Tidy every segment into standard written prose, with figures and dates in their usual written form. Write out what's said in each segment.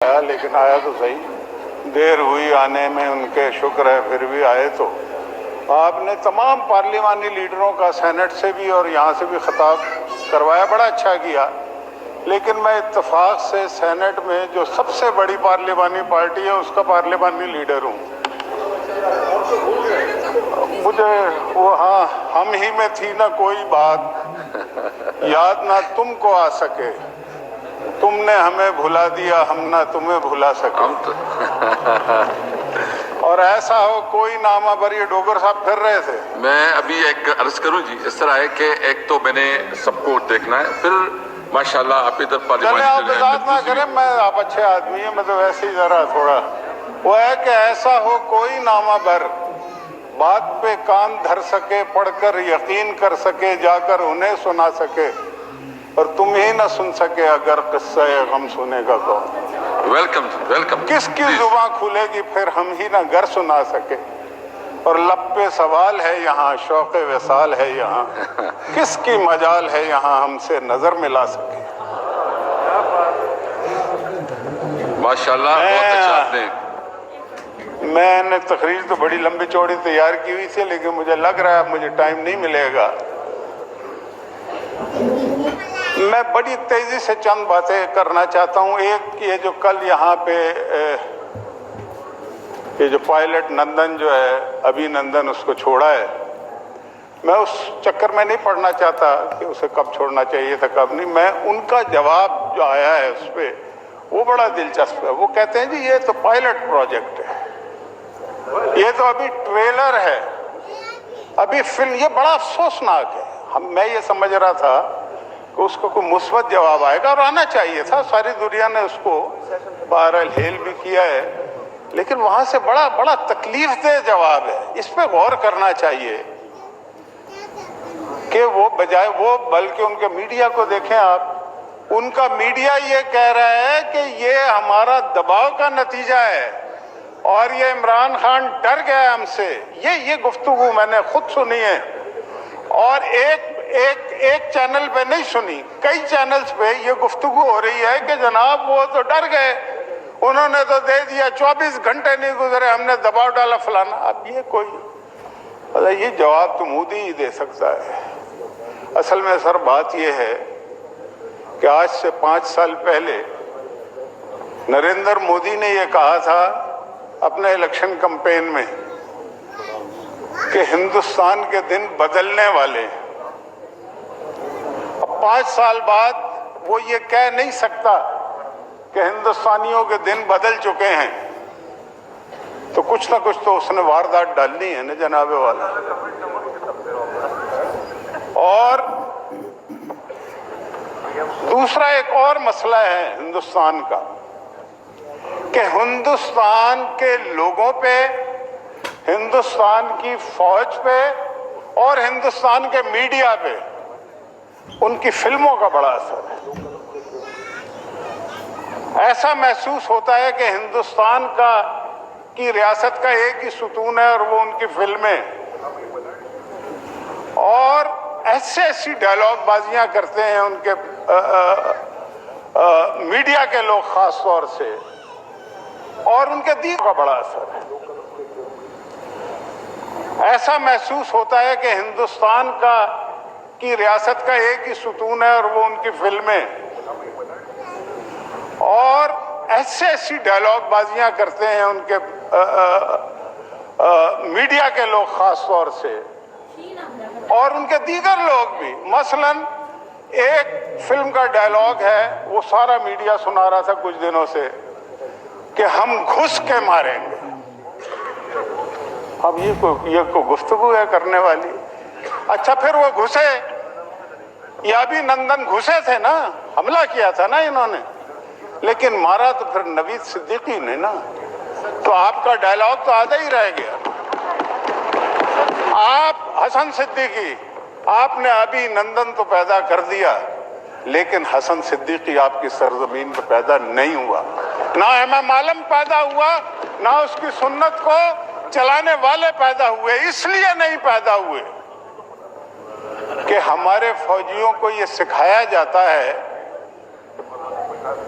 आया, लेकिन आया तो सही, देर हुई आने में, उनके शुक्र है फिर भी आए। तो आपने तमाम पार्लिमानी लीडरों का सेनेट से भी और यहाँ से भी खिताब करवाया, बड़ा अच्छा किया। लेकिन मैं इत्तेफाक से सेनेट में जो सबसे बड़ी पार्लिमानी पार्टी है उसका पार्लिमानी लीडर हूँ। मुझे वो, हाँ, हम ही में थी ना कोई बात, याद ना तुमको आ सके, तुमने हमें भुला दिया, हम ना तुम्हें भुला सके। और ऐसा हो कोई नामा पर, ये डोगर साहब फिर रहे थे। मैं अभी एक अर्ज करूं जी, इस तरह है कि एक तो मैंने सबको देखना है, फिर माशाल्लाह आप इधर चले आप वजाहत ना करें, मैं, आप अच्छे आदमी हैं, मैं तो वैसे ही जरा थोड़ा वो है कि ऐसा हो कोई नामा भर बात पे कान धर सके, पढ़कर यकीन कर सके, जाकर उन्हें सुना सके, और तुम ही ना सुन सके अगर किस्सा गम सुनेगा कौन। Welcome welcome. किसकी जुबान खुलेगी फिर हम ही ना घर सुना सके। और लब पे सवाल है यहाँ, शौक़े विसाल है यहाँ, किसकी मजाल है यहाँ हमसे नजर मिला सके। माशाल्लाह, बहुत अच्छा आपने। मैंने तकरीर तो बड़ी लंबी चौड़ी तैयार की हुई थी, लेकिन मुझे लग रहा है मुझे टाइम नहीं मिलेगा। मैं बड़ी तेजी से चंद बातें करना चाहता हूँ। एक, ये जो कल यहाँ पे ये जो पायलट नंदन जो है, अभिनंदन, उसको छोड़ा है, मैं उस चक्कर में नहीं पढ़ना चाहता कि उसे कब छोड़ना चाहिए था कब नहीं। मैं उनका जवाब जो आया है उस पर, वो बड़ा दिलचस्प है। वो कहते हैं जी ये तो पायलट प्रोजेक्ट है, ये तो अभी ट्रेलर है, अभी फिल्म, ये बड़ा अफसोसनाक है। मैं ये समझ रहा था कि उसको कोई मुस्बत जवाब आएगा, और आना चाहिए था, सारी दुनिया ने उसको बहरहाल हेल भी किया है, लेकिन वहां से बड़ा बड़ा तकलीफ दे जवाब है। इस पे गौर करना चाहिए कि वो बजाय वो, बल्कि उनके मीडिया को देखें आप, उनका मीडिया ये कह रहा है कि ये हमारा दबाव का नतीजा है और ये इमरान खान डर गया हमसे। ये गुफ्तगू मैंने खुद सुनी है, और एक चैनल पे नहीं सुनी, कई चैनल्स पे ये गुफ्तगू हो रही है कि जनाब वो तो डर गए, उन्होंने तो दे दिया, 24 घंटे नहीं गुजरे, हमने दबाव डाला फलाना। अब ये कोई, ये जवाब तो मोदी ही दे सकता है। असल में सर बात ये है कि आज से 5 साल पहले नरेंद्र मोदी ने ये कहा था अपने इलेक्शन कैंपेन में कि हिंदुस्तान के दिन बदलने वाले हैं। अब 5 साल बाद वो ये कह नहीं सकता कि हिंदुस्तानियों के दिन बदल चुके हैं, तो कुछ ना कुछ तो उसने वारदात डालनी है ना जनाबे वाला। और दूसरा एक और मसला है हिंदुस्तान का कि हिंदुस्तान के लोगों पे, हिंदुस्तान की फौज पे और हिंदुस्तान के मीडिया पे उनकी फिल्मों का बड़ा असर है। ऐसा महसूस होता है कि हिंदुस्तान की रियासत का एक ही सुतून है और वो उनकी फिल्में, और ऐसी डायलॉग बाजियां करते हैं उनके मीडिया के लोग खास तौर से, और उनके दीन का बड़ा असर है। ऐसा महसूस होता है कि हिंदुस्तान की रियासत का एक ही सुतून है और वो उनकी फिल्में, और ऐसी डायलॉग बाजियां करते हैं उनके मीडिया के लोग खास तौर से, और उनके दीगर लोग भी। मसलन एक फिल्म का डायलॉग है, वो सारा मीडिया सुना रहा था कुछ दिनों से, कि हम घुस के मारेंगे। अब ये को गुफ्तगू है करने वाली। अच्छा, फिर वो घुसे, या भी नंदन घुसे थे ना, हमला किया था ना इन्होंने, लेकिन मारा तो फिर नवीद सिद्दीकी ने ना, तो आपका डायलॉग तो आधा ही रह गया। आप हसन सिद्दीकी, आपने अभी नंदन तो पैदा कर दिया, लेकिन हसन सिद्दीकी आपकी सरजमीन पर पैदा नहीं हुआ, ना इमाम आलम पैदा हुआ, ना उसकी सुन्नत को चलाने वाले पैदा हुए। इसलिए नहीं पैदा हुए कि हमारे फौजियों को ये सिखाया जाता है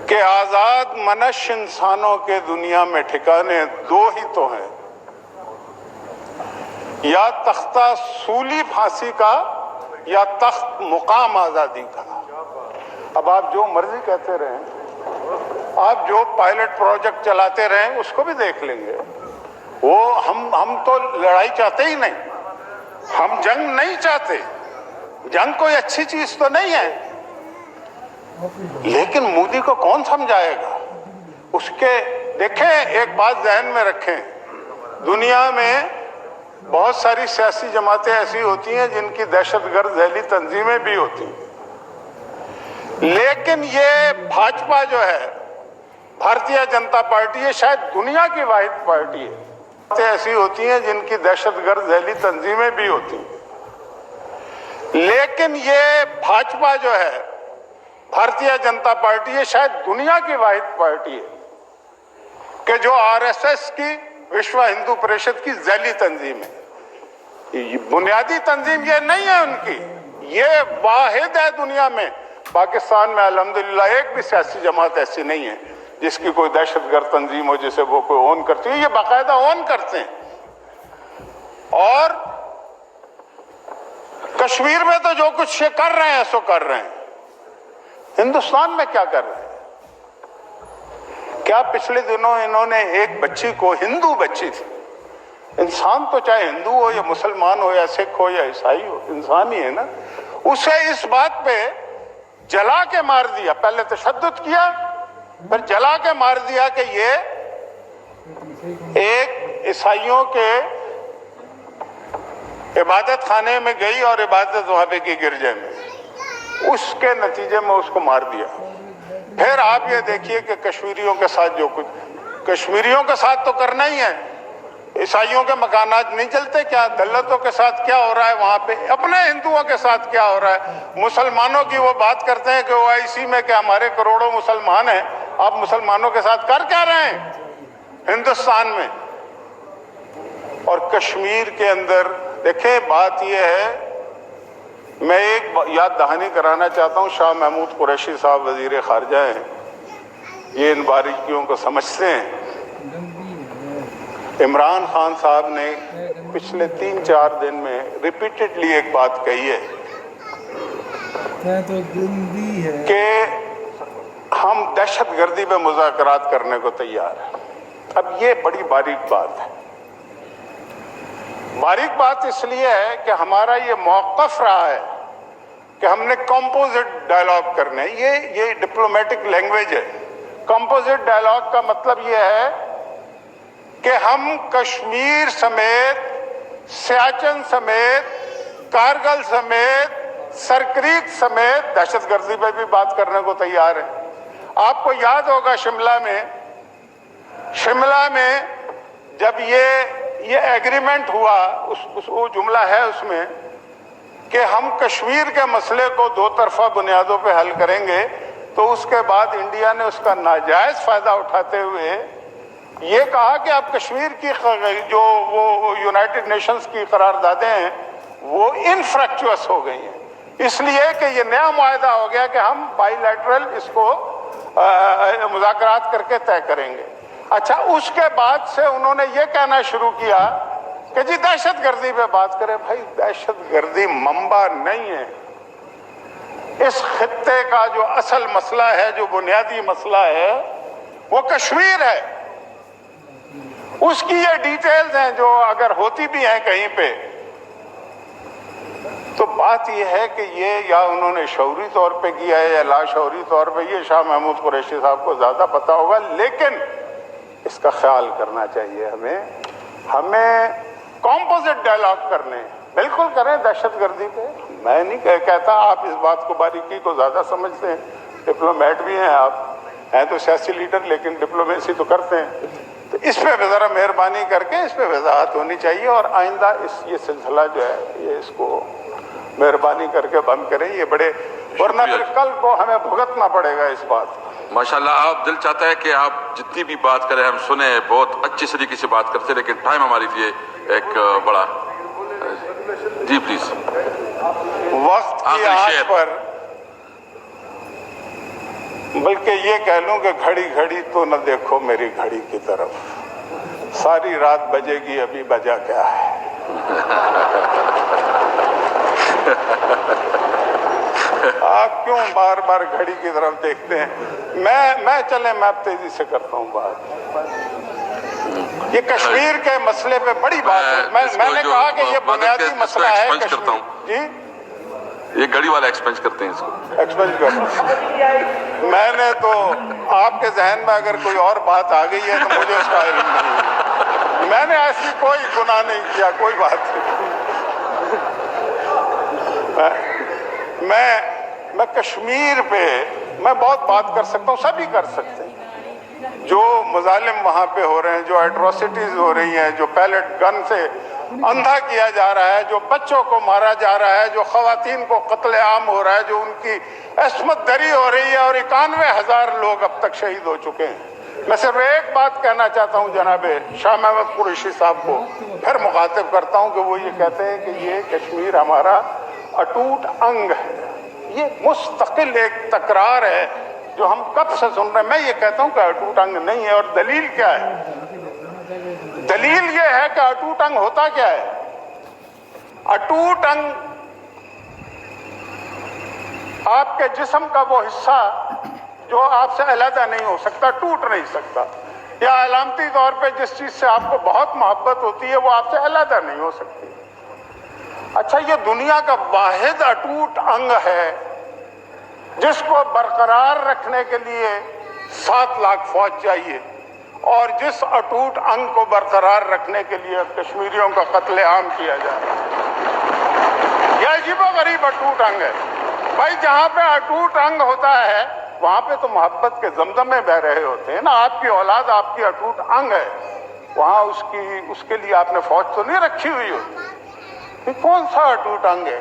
کہ آزاد منش انسانوں کے دنیا میں ٹھکانے دو ہی تو ہیں، یا تختہ صولی پھانسی کا یا تخت مقام آزادی کا۔ اب آپ جو مرضی کہتے رہیں، آپ جو پائلٹ پروجیکٹ چلاتے رہیں، اس کو بھی دیکھ لیں گے۔ وہ ہم تو لڑائی چاہتے ہی نہیں، ہم جنگ نہیں چاہتے، جنگ کوئی اچھی چیز تو نہیں ہے، لیکن مودی کو کون سمجھائے گا؟ اس کے دیکھیں، ایک بات ذہن میں رکھیں، دنیا میں بہت ساری سیاسی جماعتیں ایسی ہوتی ہیں جن کی دہشت گرد ذیلی تنظیمیں بھی ہوتی ہیں، لیکن یہ بھاجپا جو ہے، بھارتیہ جنتا پارٹی، یہ شاید دنیا کی واحد پارٹی ہے، ایسی ہوتی ہیں جن کی دہشت گرد ذیلی تنظیمیں بھی ہوتی ہیں، لیکن یہ بھاجپا جو ہے، بھارتیہ جنتا پارٹی، یہ شاید دنیا کی واحد پارٹی ہے کہ جو RSS کی، وشو ہندو پریشد کی ذیلی تنظیم ہے۔ بنیادی تنظیم یہ نہیں ہے ان کی، یہ واحد ہے دنیا میں۔ پاکستان میں الحمدللہ ایک بھی سیاسی جماعت ایسی نہیں ہے جس کی کوئی دہشت گرد تنظیم ہو جسے وہ کوئی اون کرتی ہے، یہ باقاعدہ اون کرتے ہیں۔ اور کشمیر میں تو جو کچھ یہ کر رہے ہیں سو کر رہے ہیں، ہندوستان میں کیا کر رہے ہیں؟ کیا پچھلے دنوں انہوں نے ایک بچی کو، ہندو بچی تھی، انسان تو چاہے ہندو ہو یا مسلمان ہو یا سکھ ہو یا عیسائی ہو، انسان ہی ہے نا، اسے اس بات پہ جلا کے مار دیا، پہلے تشدد کیا پھر جلا کے مار دیا کہ یہ ایک عیسائیوں کے عبادت خانے میں گئی اور عبادت وہاں پہ کی گرجے میں، اس کے نتیجے میں اس کو مار دیا۔ پھر آپ یہ دیکھیے کہ کشمیریوں کے ساتھ جو کچھ، کشمیریوں کے ساتھ تو کرنا ہی ہے، عیسائیوں کے مکانات نہیں چلتے کیا؟ دلتوں کے ساتھ کیا ہو رہا ہے وہاں پہ؟ اپنے ہندوؤں کے ساتھ کیا ہو رہا ہے؟ مسلمانوں کی وہ بات کرتے ہیں کہ OIC میں کہ ہمارے کروڑوں مسلمان ہیں، آپ مسلمانوں کے ساتھ کر کیا رہے ہیں ہندوستان میں؟ اور کشمیر کے اندر دیکھیں، بات یہ ہے، میں ایک یاد دہانی کرانا چاہتا ہوں، شاہ محمود قریشی صاحب وزیر خارجہ ہیں، یہ ان باریکیوں کو سمجھتے ہیں۔ عمران خان صاحب نے پچھلے 3-4 دن میں ریپیٹڈلی ایک بات کہی ہے کہ ہم دہشت گردی پہ مذاکرات کرنے کو تیار ہیں۔ اب یہ بڑی باریک بات ہے، باریک بات اس لیے ہے کہ ہمارا یہ موقف رہا ہے کہ ہم نے کمپوزٹ ڈائلاگ کرنے، یہ ڈپلومیٹک لینگویج ہے۔ کمپوزٹ ڈائلاگ کا مطلب یہ ہے کہ ہم کشمیر سمیت، سیاچن سمیت، کارگل سمیت، سرکریک سمیت دہشت گردی پہ بھی بات کرنے کو تیار ہیں۔ آپ کو یاد ہوگا شملہ میں جب یہ ایگریمنٹ ہوا، وہ جملہ ہے اس میں کہ ہم کشمیر کے مسئلے کو 2 طرفہ بنیادوں پہ حل کریں گے، تو اس کے بعد انڈیا نے اس کا ناجائز فائدہ اٹھاتے ہوئے یہ کہا کہ اب کشمیر کی جو وہ یونائٹڈ نیشنز کی قراردادیں ہیں وہ انفریکچوس ہو گئی ہیں، اس لیے کہ یہ نیا معاہدہ ہو گیا کہ ہم بائی لیٹرل اس کو مذاکرات کر کے طے کریں گے۔ اچھا، اس کے بعد سے انہوں نے یہ کہنا شروع کیا کہ جی دہشت گردی پہ بات کریں۔ بھائی دہشت گردی منبع نہیں ہے، اس خطے کا جو اصل مسئلہ ہے، جو بنیادی مسئلہ ہے، وہ کشمیر ہے۔ اس کی یہ ڈیٹیلز ہیں جو اگر ہوتی بھی ہیں کہیں پہ، تو بات یہ ہے کہ یہ یا انہوں نے شعوری طور پہ کیا ہے یا لاشعوری طور پہ، یہ شاہ محمود قریشی صاحب کو زیادہ پتا ہوگا، لیکن اس کا خیال کرنا چاہیے ہمیں کمپوزٹ ڈائلاگ کرنے، بالکل کریں دہشت گردی پہ۔ میں نہیں کہتا، آپ اس بات کو باریکی کو زیادہ سمجھتے ہیں، ڈپلومیٹ بھی ہیں آپ، ہیں تو سیاسی لیڈر لیکن ڈپلومیسی تو کرتے ہیں، تو اس پہ ذرا مہربانی کر کے اس پہ وضاحت ہونی چاہیے، اور آئندہ یہ سلسلہ جو ہے یہ اس کو مہربانی کر کے بند کریں، یہ بڑے، ورنہ پھر کل کو ہمیں بھگتنا پڑے گا اس بات کو۔ ماشاءاللہ، آپ دل چاہتا ہے کہ آپ جتنی بھی بات کریں ہم سنیں، بہت اچھی طریقے سے بات کرتے ہیں، لیکن ٹائم ہمارے لیے ایک بڑا، جی پلیز وقت کی آنچ پر बल्कि ये कह लूं कि घड़ी घड़ी तो न देखो मेरी घड़ी की तरफ, सारी रात बजेगी अभी बजा क्या है। आप क्यों बार बार घड़ी की तरफ देखते हैं? मैं अब तेजी से करता हूं बात। ये कश्मीर के मसले पे बड़ी बात है। मैंने कहा कि ये बुनियादी मसला है कश्मीर। जी, ये घड़ी वाला एक्सपेंस करते हैं इसको, एक्सपेंस कर। मैंने तो आपके जहन में अगर कोई और बात आ गई है तो मुझे उसका इल्म नहीं है। मैंने ऐसी कोई गुनाह नहीं किया, कोई बात नहीं। मैं कश्मीर पे मैं बहुत बात कर सकता हूँ, सभी कर सकते हैं। जो मजालिम वहाँ पे हो रहे हैं, जो एट्रोसिटीज हो रही हैं, जो पैलेट गन से अंधा किया जा रहा है, जो बच्चों को मारा जा रहा है, जो खवातीन को कत्लेआम हो रहा है, जो उनकी अस्मत दरी हो रही है, और 91,000 लोग अब तक शहीद हो चुके हैं। मैं सिर्फ एक बात कहना चाहता हूँ जनाब शाह महमूद कुरैशी साहब को, फिर मुखातिब करता हूँ कि वो ये कहते हैं कि ये कश्मीर हमारा अटूट अंग है। ये मुस्तकिल एक तकरार है जो हम कब से सुन रहे हैं। मैं ये कहता हूँ कि अटूट अंग नहीं है। और दलील क्या है? दलील ये है कि अटूट अंग होता क्या है? अटूट अंग आपके जिस्म का वो हिस्सा जो आपसे अलहदा नहीं हो सकता, टूट नहीं सकता, या अलामती तौर पे जिस चीज से आपको बहुत मोहब्बत होती है वो आपसे अलहदा नहीं हो सकती। अच्छा, ये दुनिया का वाहिद अटूट अंग है जिसको बरकरार रखने के लिए 7 लाख फौज चाहिए, और जिस अटूट अंग को बरकरार रखने के लिए कश्मीरियों का कत्लेआम किया जा रहा है, यह अजीबोगरीब अटूट अंग है। भाई, जहाँ पे अटूट अंग होता है वहाँ पे तो मोहब्बत के जमजमे बह रहे होते हैं ना। आपकी औलाद आपकी अटूट अंग है, वहाँ उसके लिए आपने फौज तो नहीं रखी हुई होती। कौन सा अटूट अंग है?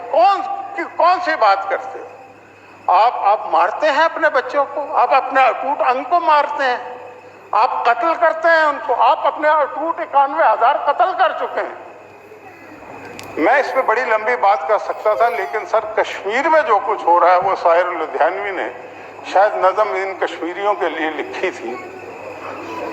कौन सी बात करते हैं आप? मारते हैं अपने बच्चों को, आप अपने अटूट अंग को मारते हैं, आप कत्ल करते हैं उनको। आप अपने अटूट 91,000 कत्ल कर चुके हैं। मैं इस पे बड़ी लंबी बात कर सकता था, लेकिन सर कश्मीर में जो कुछ हो रहा है वो शायर लुधियानवी ने शायद नज़म इन कश्मीरियों के लिए लिखी थी।